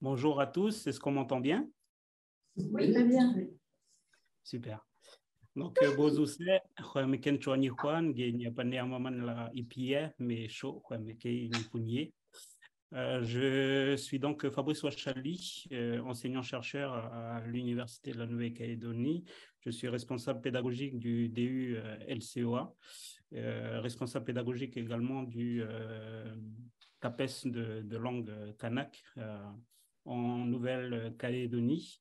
Bonjour à tous, est-ce qu'on m'entend bien? Oui, très bien. Super. Donc, bozuse, meken chwani Juan, genya pane amaman la IPA, mais chaud, meken nipunye. Je suis donc Fabrice Ouachali, enseignant-chercheur à l'Université de la Nouvelle-Calédonie. Je suis responsable pédagogique du DU LCOA, responsable pédagogique également du CAPES de langue kanak en Nouvelle-Calédonie.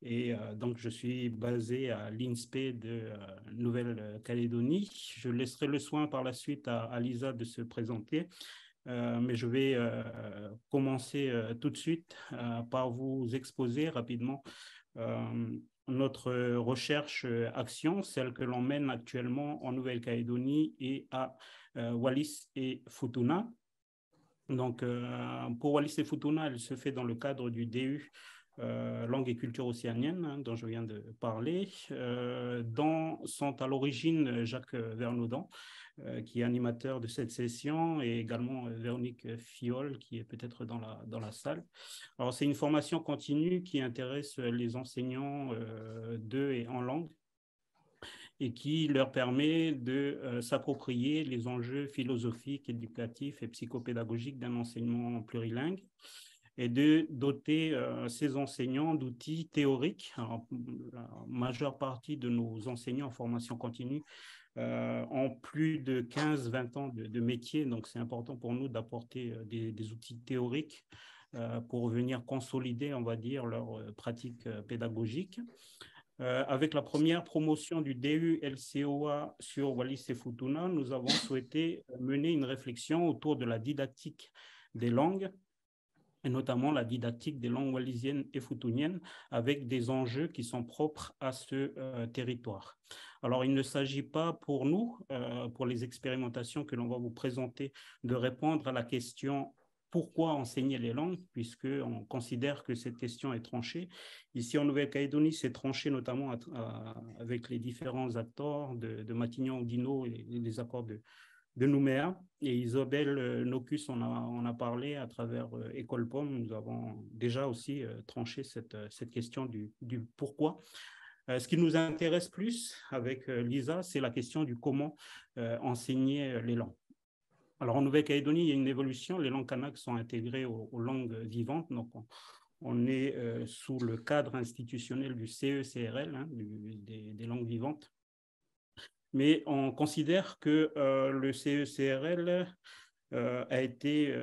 Et donc, je suis basé à l'INSPE de Nouvelle-Calédonie. Je laisserai le soin par la suite à Lisa de se présenter. Mais je vais commencer tout de suite par vous exposer rapidement notre recherche-action, celle que l'on mène actuellement en Nouvelle-Calédonie et à Wallis et Futuna. Donc, pour Wallis et Futuna, elle se fait dans le cadre du DU langue et culture océanienne, hein, dont je viens de parler, dont sont à l'origine Jacques Vernaudan, qui est animateur de cette session, et également Véronique Fiol, qui est peut-être dans la salle. Alors, c'est une formation continue qui intéresse les enseignants de et en langue, et qui leur permet de s'approprier les enjeux philosophiques, éducatifs et psychopédagogiques d'un enseignement plurilingue et de doter ces enseignants d'outils théoriques. Alors, la majeure partie de nos enseignants en formation continue ont plus de 15-20 ans de métier, donc c'est important pour nous d'apporter des outils théoriques pour venir consolider, on va dire, leur pratique pédagogique. Avec la première promotion du DU LCOA sur Wallis et Futuna, nous avons souhaité mener une réflexion autour de la didactique des langues, et notamment la didactique des langues wallisiennes et futuniennes, avec des enjeux qui sont propres à ce territoire. Alors, il ne s'agit pas pour nous, pour les expérimentations que l'on va vous présenter, de répondre à la question pourquoi enseigner les langues, puisqu'on considère que cette question est tranchée. Ici, en Nouvelle-Calédonie, c'est tranché notamment avec les différents acteurs de Matignon-Oudinot et les accords de Nouméa. Et Isabelle Nocus on a parlé à travers École Pomme. Nous avons déjà aussi tranché cette question du pourquoi. Ce qui nous intéresse plus avec Lisa, c'est la question du comment enseigner les langues. Alors, en Nouvelle-Calédonie, il y a une évolution. Les langues kanak sont intégrées aux langues vivantes. Donc, on est sous le cadre institutionnel du CECRL, hein, des langues vivantes. Mais on considère que le CECRL a été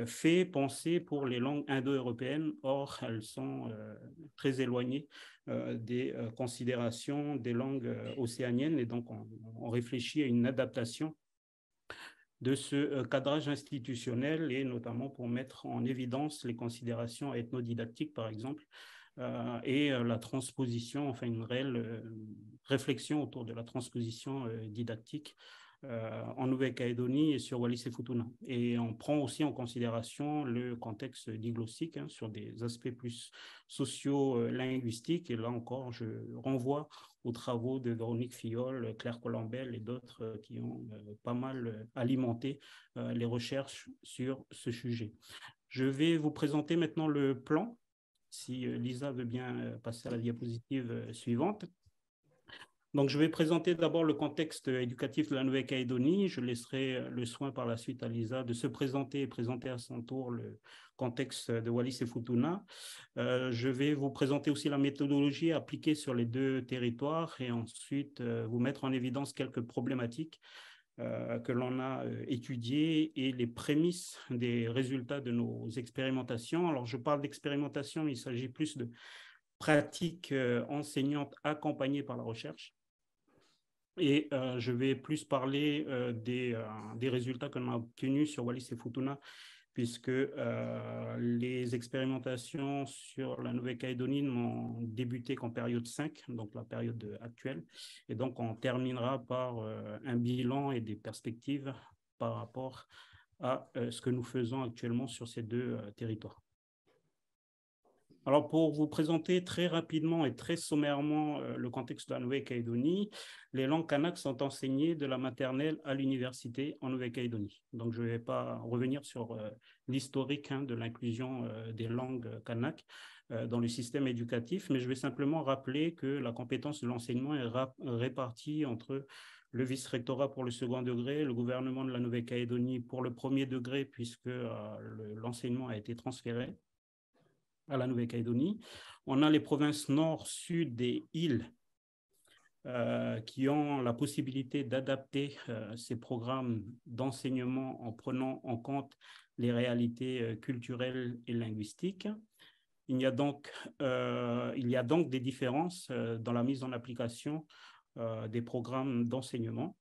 fait, pensé pour les langues indo-européennes. Or, elles sont très éloignées des considérations des langues océaniennes. Et donc, on réfléchit à une adaptation de ce cadrage institutionnel et notamment pour mettre en évidence les considérations ethnodidactiques, par exemple, et la transposition, enfin une réelle réflexion autour de la transposition didactique en Nouvelle-Calédonie et sur Wallis et Futuna. Et on prend aussi en considération le contexte diglossique hein, sur des aspects plus socio-linguistiques. Et là encore, je renvoie aux travaux de Véronique Fiol, Claire Colombel et d'autres qui ont pas mal alimenté les recherches sur ce sujet. Je vais vous présenter maintenant le plan, si Lisa veut bien passer à la diapositive suivante. Donc, je vais présenter d'abord le contexte éducatif de la Nouvelle-Calédonie. Je laisserai le soin par la suite à Lisa de se présenter et présenter à son tour le contexte de Wallis et Futuna. Je vais vous présenter aussi la méthodologie appliquée sur les deux territoires et ensuite vous mettre en évidence quelques problématiques que l'on a étudiées et les prémices des résultats de nos expérimentations. Alors, je parle d'expérimentation, mais il s'agit plus de pratiques enseignantes accompagnées par la recherche. Et je vais plus parler des résultats qu'on a obtenus sur Wallis et Futuna, puisque les expérimentations sur la Nouvelle-Calédonie n'ont débuté qu'en période 5, donc la période actuelle. Et donc, on terminera par un bilan et des perspectives par rapport à ce que nous faisons actuellement sur ces deux territoires. Alors, pour vous présenter très rapidement et très sommairement le contexte de la Nouvelle-Calédonie, les langues kanaks sont enseignées de la maternelle à l'université en Nouvelle-Calédonie. Donc, je ne vais pas revenir sur l'historique de l'inclusion des langues kanaks dans le système éducatif, mais je vais simplement rappeler que la compétence de l'enseignement est répartie entre le vice-rectorat pour le second degré, le gouvernement de la Nouvelle-Calédonie pour le premier degré, puisque l'enseignement a été transféré à la Nouvelle-Calédonie. On a les provinces nord, sud et îles qui ont la possibilité d'adapter ces programmes d'enseignement en prenant en compte les réalités culturelles et linguistiques. Il y a donc des différences dans la mise en application des programmes d'enseignement.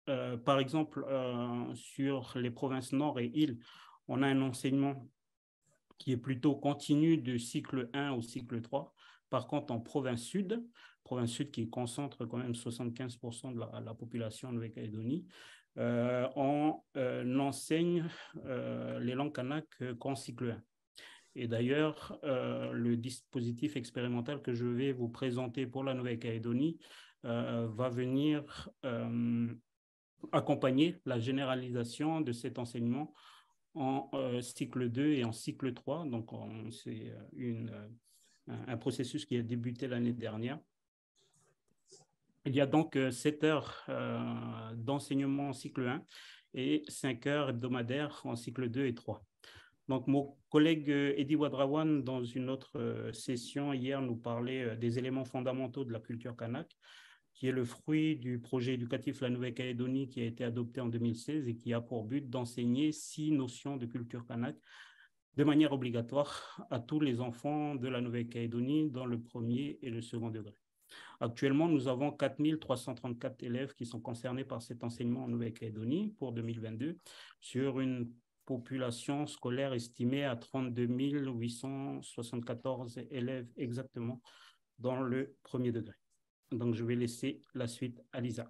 Par exemple, sur les provinces nord et îles, on a un enseignement qui est plutôt continu de cycle 1 au cycle 3. Par contre, en province sud qui concentre quand même 75% de la population de Nouvelle-Calédonie, on enseigne les langues kanaks qu'en cycle 1. Et d'ailleurs, le dispositif expérimental que je vais vous présenter pour la Nouvelle-Calédonie va venir accompagner la généralisation de cet enseignement en cycle 2 et en cycle 3. Donc, c'est un processus qui a débuté l'année dernière. Il y a donc 7 heures d'enseignement en cycle 1 et 5 heures hebdomadaires en cycle 2 et 3. Donc, mon collègue Eddy Wadrawan, dans une autre session hier, nous parlait des éléments fondamentaux de la culture kanak, qui est le fruit du projet éducatif La Nouvelle-Calédonie qui a été adopté en 2016 et qui a pour but d'enseigner 6 notions de culture kanak de manière obligatoire à tous les enfants de la Nouvelle-Calédonie dans le premier et le second degré. Actuellement, nous avons 4 334 élèves qui sont concernés par cet enseignement en Nouvelle-Calédonie pour 2022 sur une population scolaire estimée à 32 874 élèves exactement dans le premier degré. Donc, je vais laisser la suite à Lisa.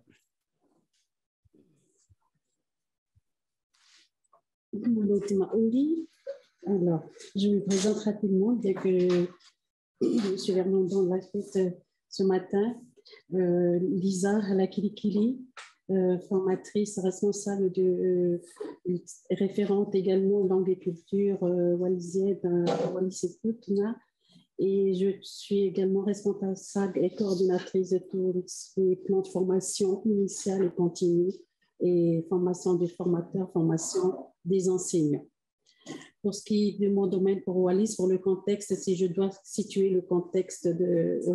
Alors, je me présente rapidement, bien que M. Vernondon l'a fait ce matin. Lisa Halakilikili, formatrice responsable référente également langue et culture wallisienne à Wallis et Futuna. Et je suis également responsable et coordinatrice de tous les plans de formation initiale et continue et formation des formateurs, formation des enseignants. Pour ce qui est de mon domaine pour Wallis, pour le contexte, si je dois situer le contexte,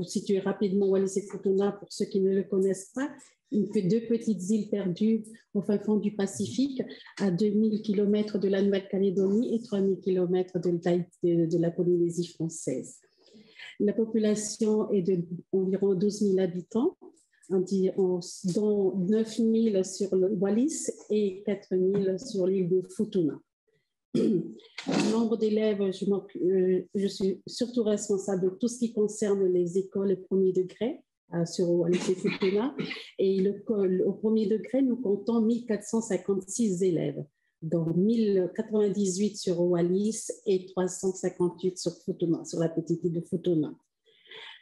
situer rapidement Wallis et Futuna pour ceux qui ne le connaissent pas, il fait 2 petites îles perdues au fin fond du Pacifique, à 2000 km de la Nouvelle-Calédonie et 3000 km de la Polynésie française. La population est d'environ 12 000 habitants, dont 9 000 sur le Wallis et 4 000 sur l'île de Futuna. Le nombre d'élèves, je suis surtout responsable de tout ce qui concerne les écoles premier degré sur Wallis et Futuna. Et au premier degré, nous comptons 1456 élèves, dont 1098 sur Wallis et 358 sur Futuna, sur la petite île de Futuna.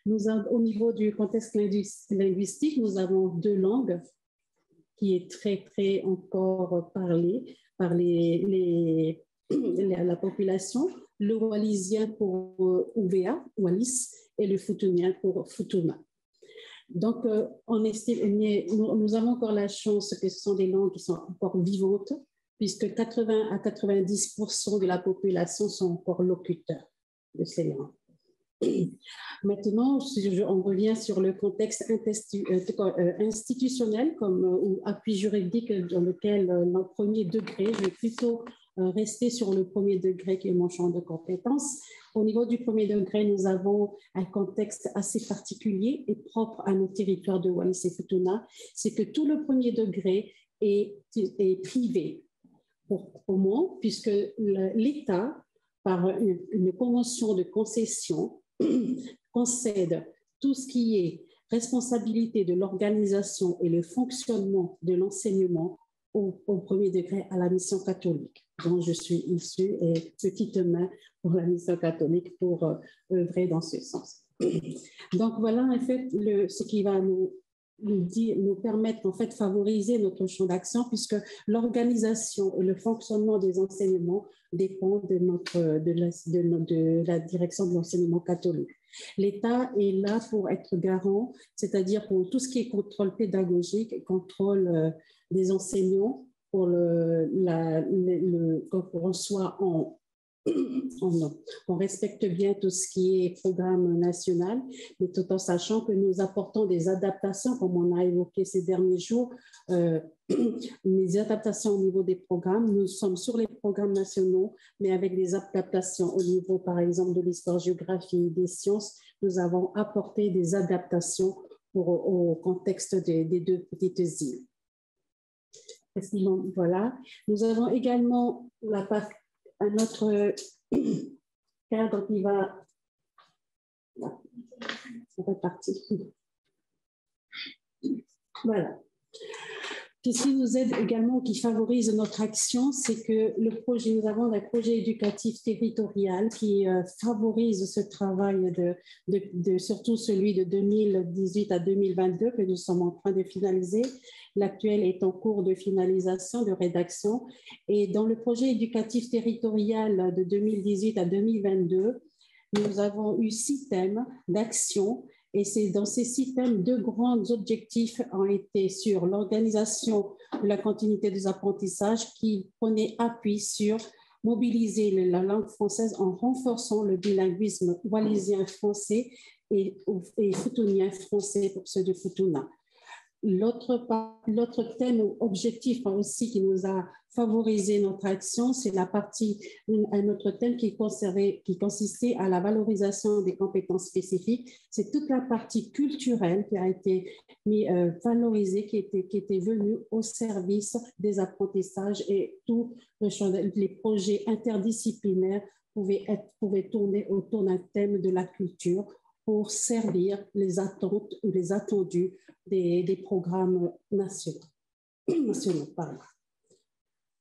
Au niveau du contexte linguistique, nous avons 2 langues qui est très, très encore parlée par la population, le wallisien pour UVA, Wallis, et le futunien pour Futuna. Donc, nous avons encore la chance que ce sont des langues qui sont encore vivantes, puisque 80 à 90% de la population sont encore locuteurs de ces langues. Maintenant, on revient sur le contexte institutionnel ou appui juridique dans lequel, dans le premier degré, je vais plutôt rester sur le premier degré qui est mon champ de compétences. Au niveau du premier degré, nous avons un contexte assez particulier et propre à nos territoires de Wallis et Futuna. C'est que tout le premier degré est privé. Comment? Puisque l'État, par une convention de concession, concède tout ce qui est responsabilité de l'organisation et le fonctionnement de l'enseignement au premier degré à la mission catholique, dont je suis issue, et petite main pour la mission catholique pour œuvrer dans ce sens. Donc voilà en fait ce qui va nous permettre en fait favoriser notre champ d'action, puisque l'organisation et le fonctionnement des enseignements dépendent de la direction de l'enseignement catholique. L'État est là pour être garant, c'est-à-dire pour tout ce qui est contrôle pédagogique, contrôle des enseignants, pour qu'on soit on respecte bien tout ce qui est programme national, mais tout en sachant que nous apportons des adaptations, comme on a évoqué ces derniers jours, des adaptations au niveau des programmes. Nous sommes sur les programmes nationaux, mais avec des adaptations au niveau, par exemple, de l'histoire-géographie, des sciences. Nous avons apporté des adaptations au contexte des deux petites îles. Voilà. Nous avons également un autre cadre qui va... Ça fait partie. Voilà. Qu'est-ce qui nous aide également, qui favorise notre action, c'est que nous avons un projet éducatif territorial qui favorise ce travail, surtout celui de 2018 à 2022 que nous sommes en train de finaliser. L'actuel est en cours de finalisation, de rédaction. Et dans le projet éducatif territorial de 2018 à 2022, nous avons eu 6 thèmes d'action. Et c'est dans ces 6 thèmes, 2 grands objectifs ont été sur l'organisation de la continuité des apprentissages qui prenait appui sur mobiliser la langue française en renforçant le bilinguisme wallisien-français et futunien français pour ceux de Futuna. L'autre thème ou objectif aussi qui nous a favorisé notre action, c'est un autre thème qui consistait à la valorisation des compétences spécifiques. C'est toute la partie culturelle qui a été valorisée, qui était venue au service des apprentissages, et tous les projets interdisciplinaires pouvaient tourner autour d'un thème de la culture pour servir les attentes ou les attendus des programmes nationaux.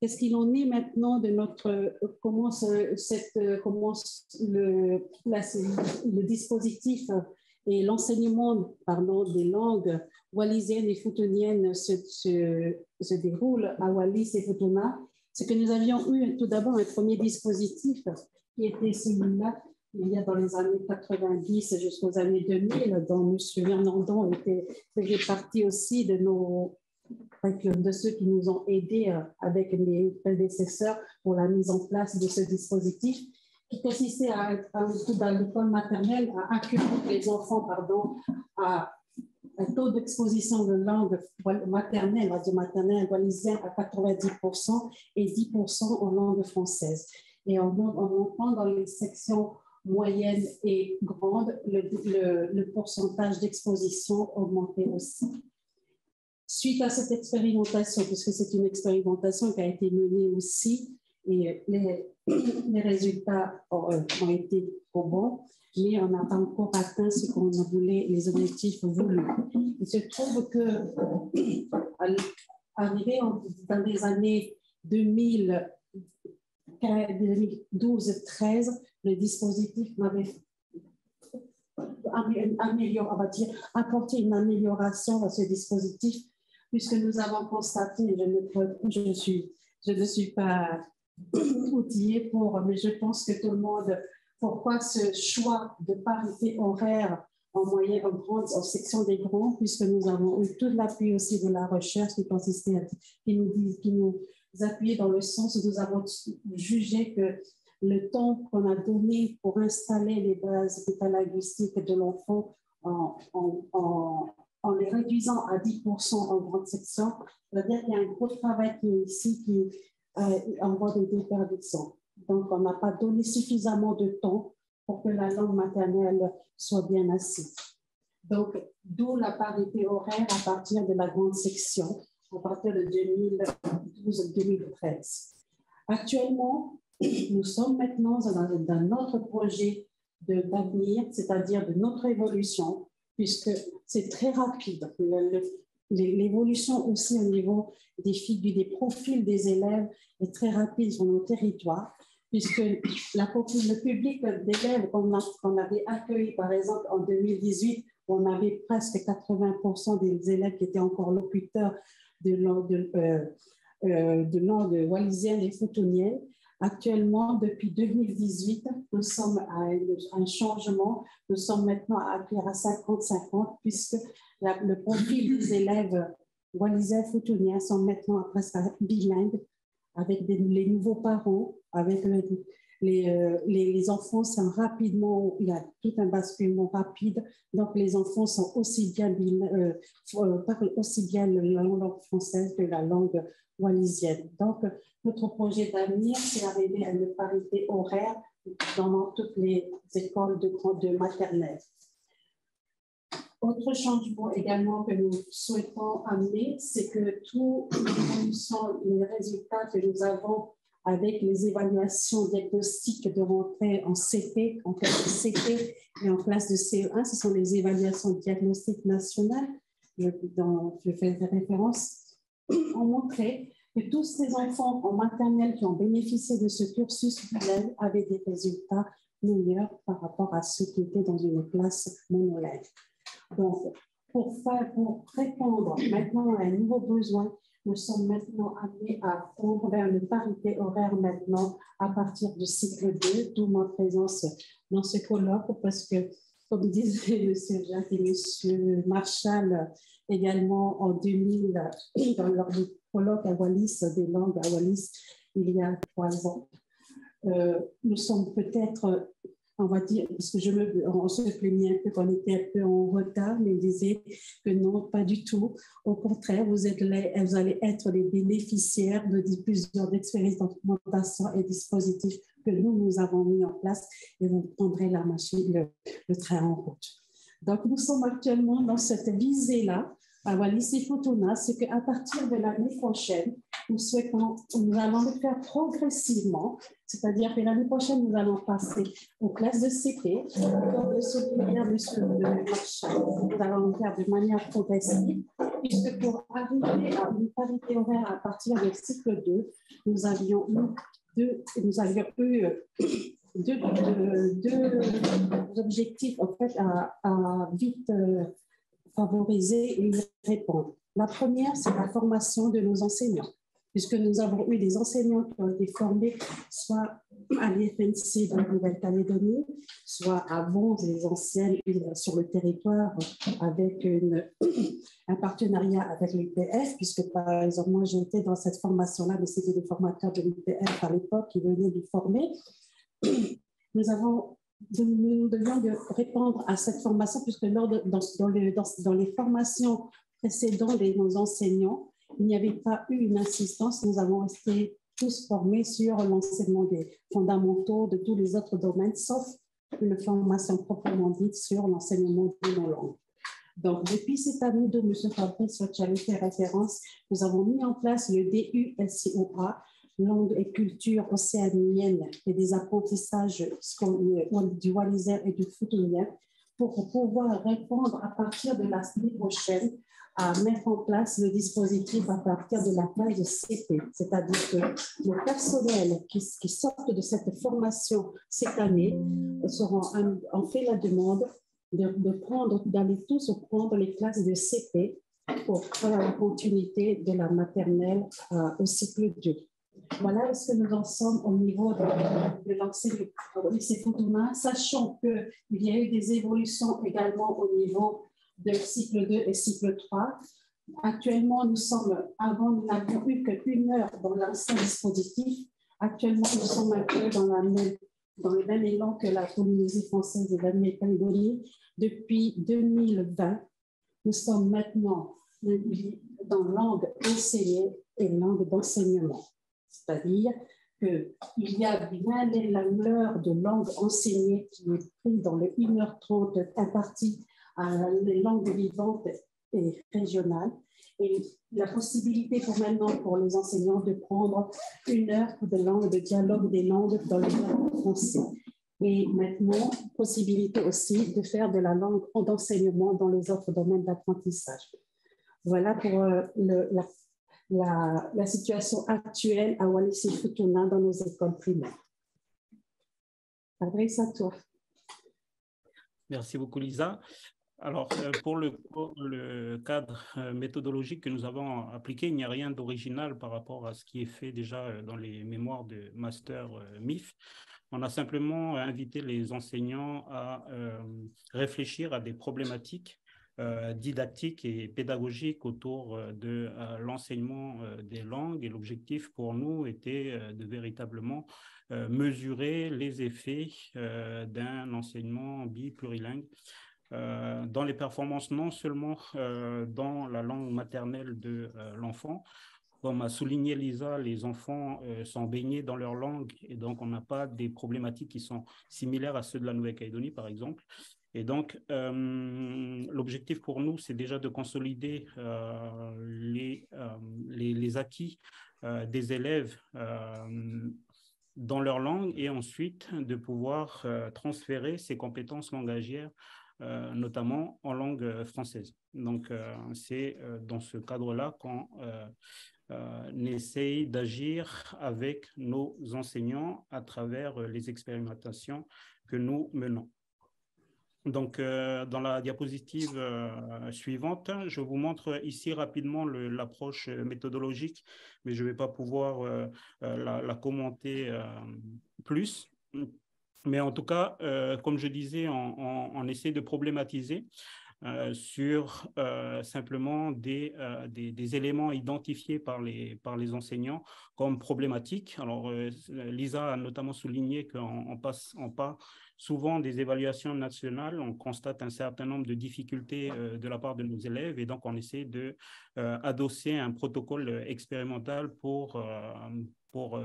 Qu'est-ce qu'il en est maintenant de comment le dispositif et l'enseignement des langues wallisiennes et futuniennes se déroule à Wallis et Futuna? C'est que nous avions eu tout d'abord un premier dispositif qui était celui-là, il y a dans les années 90 jusqu'aux années 2000, dont M. Vernandon faisait partie aussi de ceux qui nous ont aidés avec mes prédécesseurs pour la mise en place de ce dispositif, qui consistait dans l'école maternelle à inclure les enfants à un taux d'exposition de langue maternelle, wallisienne à 90% et 10% en langue française. Et en montant dans les sections moyenne et grande, le pourcentage d'exposition augmentait aussi. Suite à cette expérimentation, puisque c'est une expérimentation qui a été menée aussi, et les résultats ont été bons, mais on n'a pas encore atteint ce qu'on voulait, les objectifs voulus. Il se trouve que, arrivé dans les années 2012-13, le dispositif m'avait apporté une amélioration à ce dispositif, puisque nous avons constaté, je ne suis pas outillée mais je pense que tout le monde, pourquoi ce choix de parité horaire en moyenne, en section des grands, puisque nous avons eu tout l'appui aussi de la recherche qui nous appuyait dans le sens où nous avons jugé que le temps qu'on a donné pour installer les bases métalinguistiques de l'enfant en les réduisant à 10% en grande section, c'est-à-dire qu'il y a un gros travail qui est ici qui est en voie de déperdition. Donc, on n'a pas donné suffisamment de temps pour que la langue maternelle soit bien assise. Donc, d'où la parité horaire à partir de la grande section, à partir de 2012-2013. Actuellement, nous sommes maintenant dans notre projet d'avenir, c'est-à-dire de notre évolution, puisque c'est très rapide. l'évolution aussi au niveau des profils des élèves est très rapide sur nos territoires, puisque le public d'élèves qu'on avait accueilli, par exemple, en 2018, on avait presque 80% des élèves qui étaient encore locuteurs de langue wallisienne et futunienne. Actuellement, depuis 2018, nous sommes à un changement. Nous sommes maintenant à 50-50, puisque le profil des élèves wallisiens et futuniens sont maintenant presque bilingues, avec les nouveaux parents, avec les enfants sont rapidement, il y a tout un basculement rapide, donc les enfants sont aussi bien parlent aussi bien la langue française que la langue wallisienne. Donc, notre projet d'avenir, c'est d'arriver à une parité horaire dans toutes les écoles de maternelle. Autre changement également que nous souhaitons amener, c'est que tous les résultats que nous avons avec les évaluations diagnostiques de rentrée en CP, en classe de CP et en classe de CE1, ce sont les évaluations diagnostiques nationales, je fais référence, ont montré que tous ces enfants en maternelle qui ont bénéficié de ce cursus bilingue avaient des résultats meilleurs par rapport à ceux qui étaient dans une classe monolingue. Donc, pour répondre maintenant à un nouveau besoin, nous sommes maintenant amenés à prendre vers une parité horaire maintenant à partir du cycle 2, d'où ma présence dans ce colloque, parce que, comme disaient M. Jacques et M. Marshall également en 2000, lors du colloque à Wallis, des langues à Wallis, il y a 3 ans, nous sommes peut-être, on va dire, parce que on se plaignait un peu qu'on était un peu en retard, mais il disait que non, pas du tout. Au contraire, vous allez être les bénéficiaires de plusieurs expérimentations et dispositifs que nous avons mis en place et vous prendrez la machine, le train en route. Donc, nous sommes actuellement dans cette visée-là à Wallis et Futuna, c'est qu'à partir de l'année prochaine, nous allons le faire progressivement, c'est-à-dire que l'année prochaine, nous allons passer aux classes de CP, comme le soulignait M. Marchal. Nous allons le faire de manière progressive, puisque pour arriver à une parité horaire à partir du cycle 2, nous avions eu deux objectifs en fait, à vite favoriser et y répondre. La première, c'est la formation de nos enseignants, puisque nous avons eu des enseignants qui ont été formés soit à l'IFNC de la Nouvelle-Calédonie, soit avant les anciennes sur le territoire avec un partenariat avec l'UPF, puisque par exemple, moi j'ai été dans cette formation-là, mais c'était des formateurs de l'UPF à l'époque qui venaient nous former. Nous devions répondre à cette formation, puisque dans les formations précédentes de nos enseignants, il n'y avait pas eu une insistance. Nous avons été tous formés sur l'enseignement des fondamentaux de tous les autres domaines, sauf une formation proprement dite sur l'enseignement de nos langues. Donc, depuis cette année dont M. Fabrice Ochali fait référence, nous avons mis en place le DU-SIOA, langue et culture océanienne et des apprentissages du wallisien et du futunien, pour pouvoir répondre à partir de l'année prochaine à mettre en place le dispositif à partir de la classe de CP. C'est-à-dire que le personnel qui sortent de cette formation cette année ont fait la demande d'aller tous prendre les classes de CP pour faire la continuité de la maternelle au cycle 2. Voilà ce que nous en sommes au niveau de l'enseignement au lycée Futuna, sachant qu'il y a eu des évolutions également au niveau de cycle 2 et cycle 3. Actuellement, avant, nous n'avions eu qu'une heure dans l'ancien dispositif. Actuellement, nous sommes un peu dans le même élan que la Polynésie française et la Nouvelle-Calédonie. Depuis 2020, nous sommes maintenant dans langue enseignée et langue d'enseignement. C'est-à-dire qu'il y a bien l'heure de langue enseignée qui est prise dans le 1h30 impartie à les langues vivantes et régionales. Et la possibilité pour les enseignants de prendre 1 heure de dialogue des langues dans le français. Et maintenant, possibilité aussi de faire de la langue d'enseignement dans les autres domaines d'apprentissage. Voilà pour la situation actuelle à Wallis et Futuna dans nos écoles primaires. Fabrice, à toi. Merci beaucoup, Lisa. Alors, pour le cadre méthodologique que nous avons appliqué, il n'y a rien d'original par rapport à ce qui est fait déjà dans les mémoires de master MIF. On a simplement invité les enseignants à réfléchir à des problématiques didactiques et pédagogiques autour de l'enseignement des langues. Et l'objectif pour nous était de véritablement mesurer les effets d'un enseignement biplurilingue dans les performances, non seulement dans la langue maternelle de l'enfant. Comme a souligné Lisa, les enfants sont baignés dans leur langue et donc on n'a pas des problématiques qui sont similaires à ceux de la Nouvelle-Calédonie, par exemple. Et donc, l'objectif pour nous, c'est déjà de consolider les acquis des élèves dans leur langue et ensuite de pouvoir transférer ces compétences langagières notamment en langue française. Donc, c'est dans ce cadre-là qu'on essaye d'agir avec nos enseignants à travers les expérimentations que nous menons. Donc, dans la diapositive suivante, je vous montre ici rapidement l'approche méthodologique, mais je ne vais pas pouvoir la commenter plus. Mais en tout cas, comme je disais, on essaie de problématiser sur simplement des éléments identifiés par les enseignants comme problématiques. Alors, Lisa a notamment souligné qu'on passe souvent des évaluations nationales, on constate un certain nombre de difficultés de la part de nos élèves et donc on essaie d'adosser un protocole expérimental pour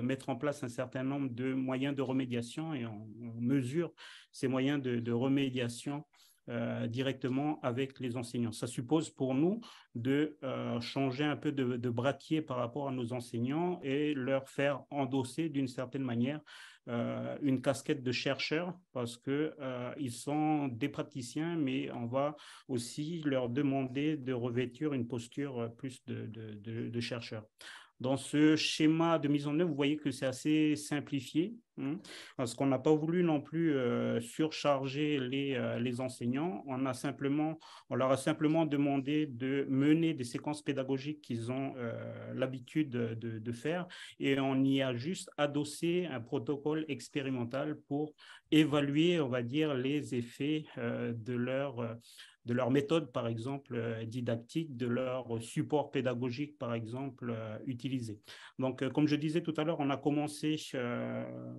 mettre en place un certain nombre de moyens de remédiation et on mesure ces moyens de remédiation directement avec les enseignants. Ça suppose pour nous de changer un peu de braquier par rapport à nos enseignants et leur faire endosser d'une certaine manière une casquette de chercheurs parce qu'ils sont des praticiens, mais on va aussi leur demander de revêtir une posture plus de chercheurs. Dans ce schéma de mise en œuvre, vous voyez que c'est assez simplifié, parce qu'on n'a pas voulu non plus surcharger les enseignants. On leur a simplement demandé de mener des séquences pédagogiques qu'ils ont l'habitude de faire et on y a juste adossé un protocole expérimental pour évaluer, on va dire, les effets de leur méthode, par exemple, didactique, de leur support pédagogique, par exemple, utilisé. Donc, comme je disais tout à l'heure, on a commencé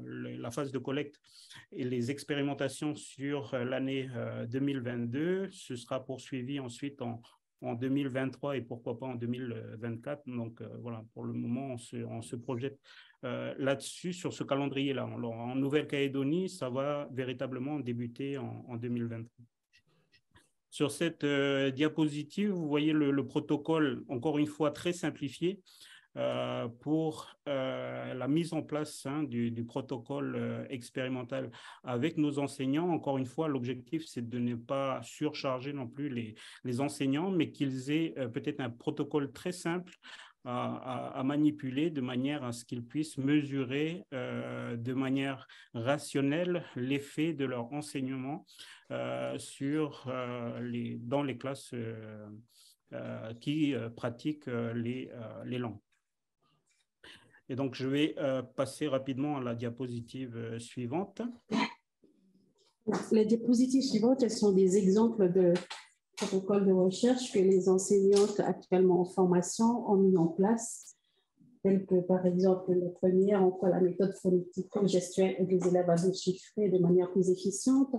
la phase de collecte et les expérimentations sur l'année 2022. Ce sera poursuivi ensuite en 2023 et pourquoi pas en 2024. Donc, voilà, pour le moment, on se projette là-dessus, sur ce calendrier-là. En Nouvelle-Calédonie, ça va véritablement débuter en 2023. Sur cette diapositive, vous voyez le protocole, encore une fois, très simplifié pour la mise en place du protocole expérimental avec nos enseignants. Encore une fois, l'objectif, c'est de ne pas surcharger non plus les enseignants, mais qu'ils aient peut-être un protocole très simple à manipuler de manière à ce qu'ils puissent mesurer de manière rationnelle l'effet de leur enseignement dans les classes qui pratiquent les langues. Et donc, je vais passer rapidement à la diapositive suivante. Les diapositives suivantes, elles sont des exemples de protocoles de recherche que les enseignantes actuellement en formation ont mis en place, tels que par exemple la première, en quoi la méthode phonético-gestuelle aide les élèves à déchiffrer de manière plus efficiente,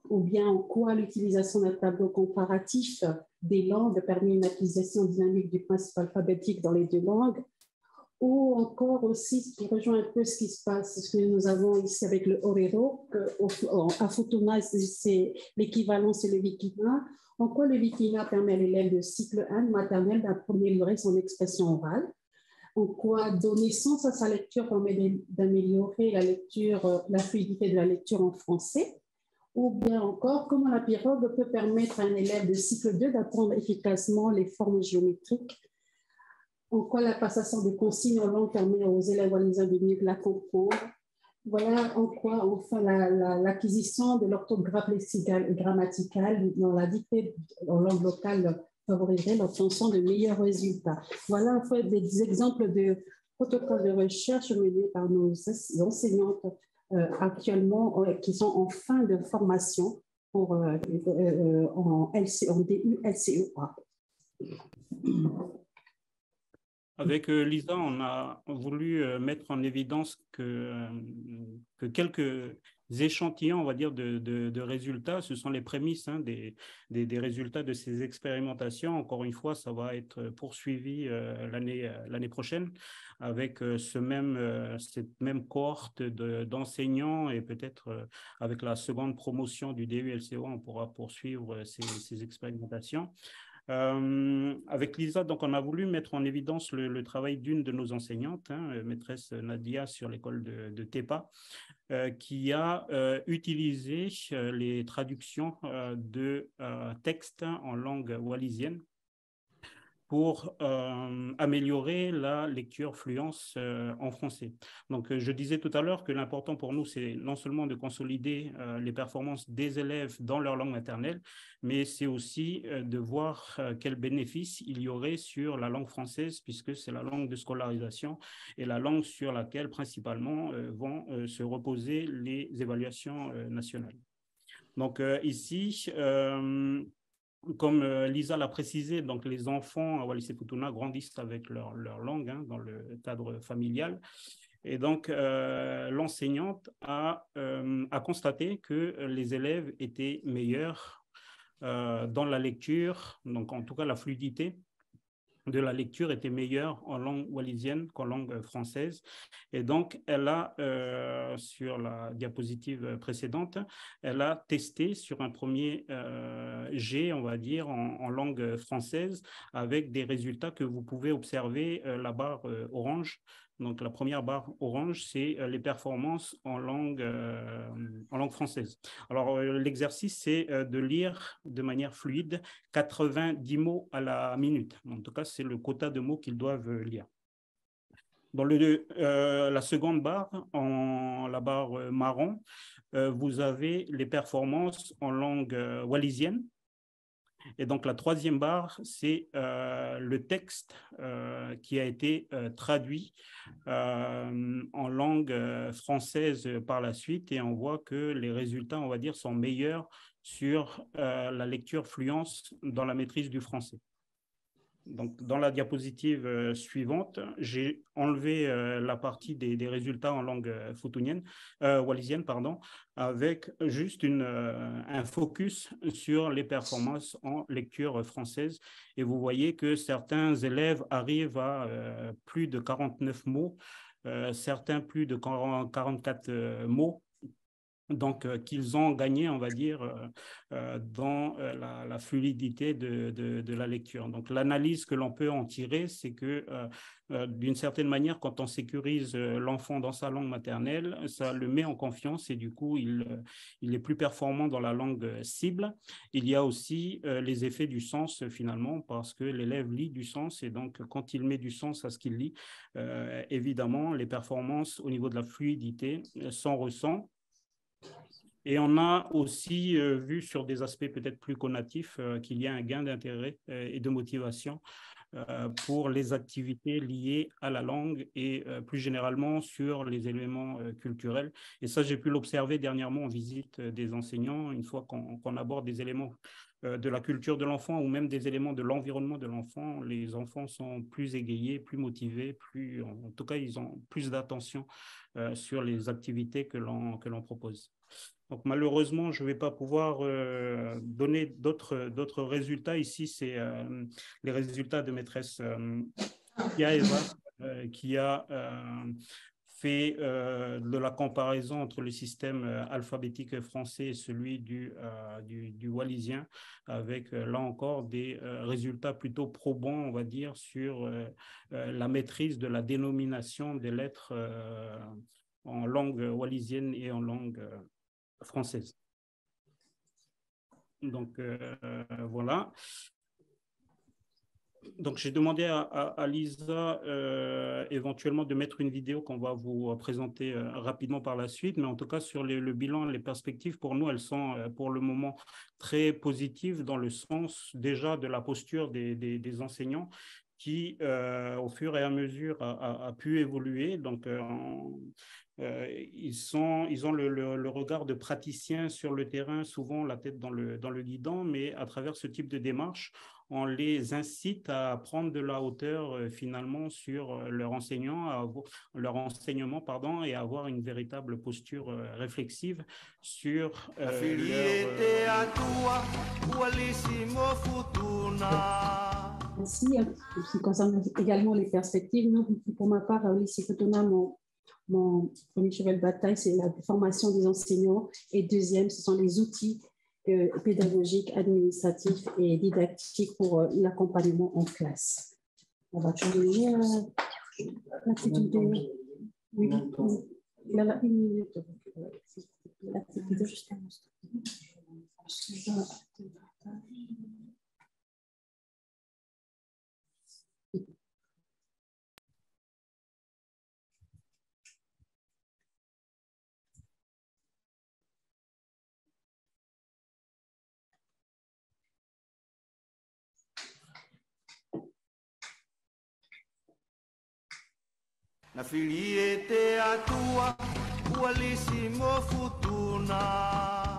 ou bien en quoi l'utilisation d'un tableau comparatif des langues permet une acquisition dynamique du principe alphabétique dans les deux langues, ou encore aussi, ce qui rejoint un peu ce qui se passe, ce que nous avons ici avec le Orero, à Futuna, c'est l'équivalent, c'est le Wikina. En quoi le Wikina permet à l'élève de cycle 1 de maternelle d'améliorer son expression orale. En quoi donner sens à sa lecture permet d'améliorer la fluidité de la lecture en français. Ou bien encore, comment la pirogue peut permettre à un élève de cycle 2 d'apprendre efficacement les formes géométriques. En quoi la passation de consignes en langue permet aux élèves wallisiens de mieux la comprendre. Voilà en quoi, enfin, l'acquisition de l'orthographe lexicale et grammaticale dans la dictée en langue locale favoriserait l'obtention de meilleurs résultats. Voilà en fait des exemples de protocoles de recherche menés par nos enseignantes actuellement qui sont en fin de formation pour, en DU LCEA. Avec Lisa, on a voulu mettre en évidence que quelques échantillons, on va dire, de résultats, ce sont les prémices des résultats de ces expérimentations. Encore une fois, ça va être poursuivi l'année prochaine avec cette même cohorte d'enseignants et peut-être avec la seconde promotion du DU-LCO, on pourra poursuivre ces expérimentations. Avec Lisa, donc, on a voulu mettre en évidence le travail d'une de nos enseignantes, maîtresse Nadia sur l'école de TEPA, qui a utilisé les traductions de textes en langue wallisienne pour améliorer la lecture fluence en français. Donc, je disais tout à l'heure que l'important pour nous, c'est non seulement de consolider les performances des élèves dans leur langue maternelle, mais c'est aussi de voir quels bénéfices il y aurait sur la langue française, puisque c'est la langue de scolarisation et la langue sur laquelle principalement vont se reposer les évaluations nationales. Donc, ici, comme Lisa l'a précisé, donc les enfants à Wallis-et-Futuna grandissent avec leur langue dans le cadre familial. Et donc, l'enseignante a constaté que les élèves étaient meilleurs dans la lecture, donc en tout cas la fluidité de la lecture était meilleure en langue wallisienne qu'en langue française. Et donc, elle a, sur la diapositive précédente, elle a testé sur un premier jet, on va dire, en langue française, avec des résultats que vous pouvez observer, la barre orange. Donc, la première barre orange, c'est les performances en langue française. Alors, l'exercice, c'est de lire de manière fluide 90 mots à la minute. En tout cas, c'est le quota de mots qu'ils doivent lire. Dans la seconde barre, la barre marron, vous avez les performances en langue wallisienne. Et donc, la troisième barre, c'est le texte qui a été traduit en langue française par la suite. Et on voit que les résultats, on va dire, sont meilleurs sur la lecture fluence dans la maîtrise du français. Donc, dans la diapositive suivante, j'ai enlevé la partie des résultats en langue wallisienne, avec juste un focus sur les performances en lecture française. Et vous voyez que certains élèves arrivent à plus de 49 mots, certains plus de 44 mots. Donc, qu'ils ont gagné, on va dire, dans la fluidité de la lecture. Donc, l'analyse que l'on peut en tirer, c'est que, d'une certaine manière, quand on sécurise l'enfant dans sa langue maternelle, ça le met en confiance et du coup, il est plus performant dans la langue cible. Il y a aussi les effets du sens, finalement, parce que l'élève lit du sens et donc, quand il met du sens à ce qu'il lit, évidemment, les performances au niveau de la fluidité s'en ressentent. Et on a aussi vu sur des aspects peut-être plus connatifs qu'il y a un gain d'intérêt et de motivation pour les activités liées à la langue et plus généralement sur les éléments culturels. Et ça, j'ai pu l'observer dernièrement en visite des enseignants, une fois qu'on aborde des éléments de la culture de l'enfant ou même des éléments de l'environnement de l'enfant, les enfants sont plus égayés, plus motivés, en tout cas, ils ont plus d'attention sur les activités que l'on propose. Donc, malheureusement, je ne vais pas pouvoir donner d'autres résultats. Ici, c'est les résultats de maîtresse Eva, qui a fait de la comparaison entre le système alphabétique français et celui du wallisien, avec là encore des résultats plutôt probants, on va dire, sur la maîtrise de la dénomination des lettres en langue wallisienne et en langue française. Donc, voilà. Donc, j'ai demandé à Lisa éventuellement de mettre une vidéo qu'on va vous présenter rapidement par la suite. Mais en tout cas, sur le bilan, les perspectives, pour nous, elles sont pour le moment très positives dans le sens déjà de la posture des enseignants qui, au fur et à mesure, a pu évoluer. Donc, ils ont le regard de praticiens sur le terrain, souvent la tête dans le guidon, mais à travers ce type de démarche, on les incite à prendre de la hauteur finalement sur leur enseignement pardon, et avoir une véritable posture réflexive sur Merci. En ce qui concerne également les perspectives, nous, pour ma part, au lycée Futuna, mon premier cheval de bataille, c'est la formation des enseignants. Et deuxième, ce sont les outils pédagogiques, administratifs et didactiques pour l'accompagnement en classe. On va terminer la petite vidéo. Oui, là, une minute. La petite vidéo, juste un instant. Na filiete atua ualissimo futuna.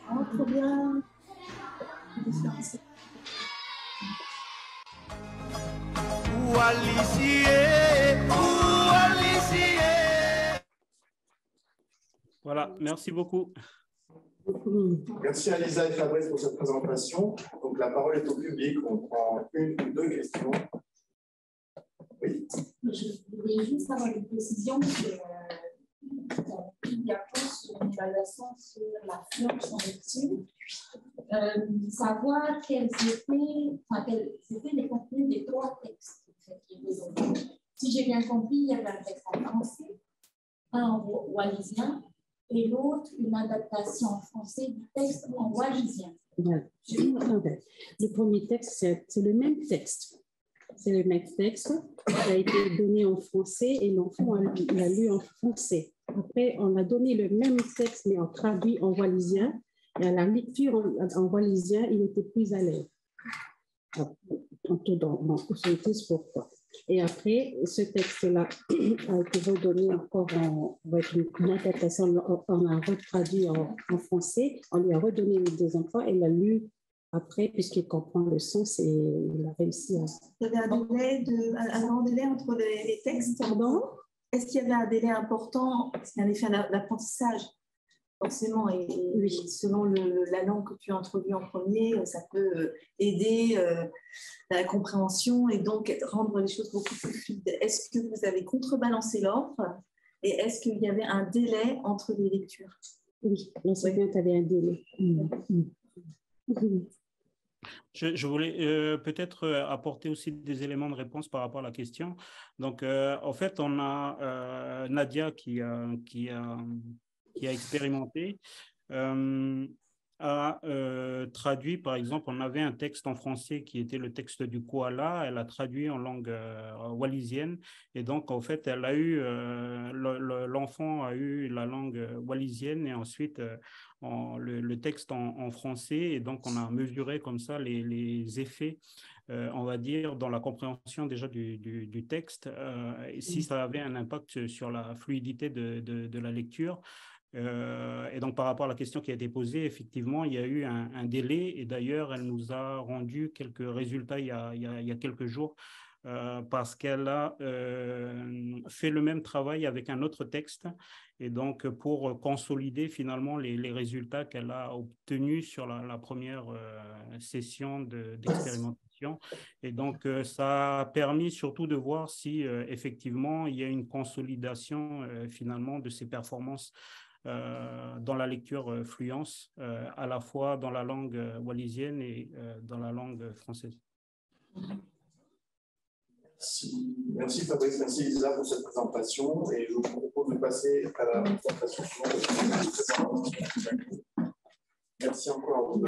Oh, trop bien. Voilà, merci beaucoup. Merci à Lisa et Fabrice pour cette présentation. Donc la parole est au public. On prend une ou deux questions. Oui. Je voulais juste avoir une précision il y a sur une évaluation sur la flux en lecture. Savoir quels étaient les contenus des trois textes. Si j'ai bien compris, il y avait un texte en français, un en wallisien, et l'autre, une adaptation en français du texte en wallisien. Le premier texte, c'est le même texte. C'est le même texte qui a été donné en français et l'enfant l'a lu en français. Après, on a donné le même texte, mais on traduit en wallisien. Et à la lecture en wallisien, il était plus à l'aise. Pourquoi. Et après, ce texte-là a été redonné encore avec une adaptation. On l'a retraduit en français. On lui a redonné les deuxième fois et il l'a lu après, puisqu'il comprend le sens et il a réussi à... Il y avait un grand délai entre les textes. Pardon? Est-ce qu'il y avait un délai important? Parce qu'il y a un effet d'apprentissage, forcément. Et oui, selon la langue que tu as introduite en premier, ça peut aider la compréhension et donc rendre les choses beaucoup plus fluides. Est-ce que vous avez contrebalancé l'offre et est-ce qu'il y avait un délai entre les lectures? Oui, l'enseignante avait un délai. Je voulais peut-être apporter aussi des éléments de réponse par rapport à la question. Donc, en fait, on a Nadia qui a expérimenté, a traduit, par exemple, on avait un texte en français qui était le texte du koala, elle a traduit en langue wallisienne, et donc, en fait, elle a eu, l'enfant a eu la langue wallisienne, et ensuite, le texte en français, et donc on a mesuré comme ça les effets, on va dire, dans la compréhension déjà du texte, et si ça avait un impact sur la fluidité de la lecture. Et donc, par rapport à la question qui a été posée, effectivement, il y a eu un délai, et d'ailleurs, elle nous a rendu quelques résultats il y a quelques jours, parce qu'elle a fait le même travail avec un autre texte, et donc pour consolider finalement les résultats qu'elle a obtenus sur la première session d'expérimentation. Et donc ça a permis surtout de voir si effectivement il y a une consolidation finalement de ces performances dans la lecture fluence, à la fois dans la langue wallisienne et dans la langue française. Merci Fabrice, merci Elisa pour cette présentation, et je vous propose de passer à la présentation suivante. Merci encore à vous.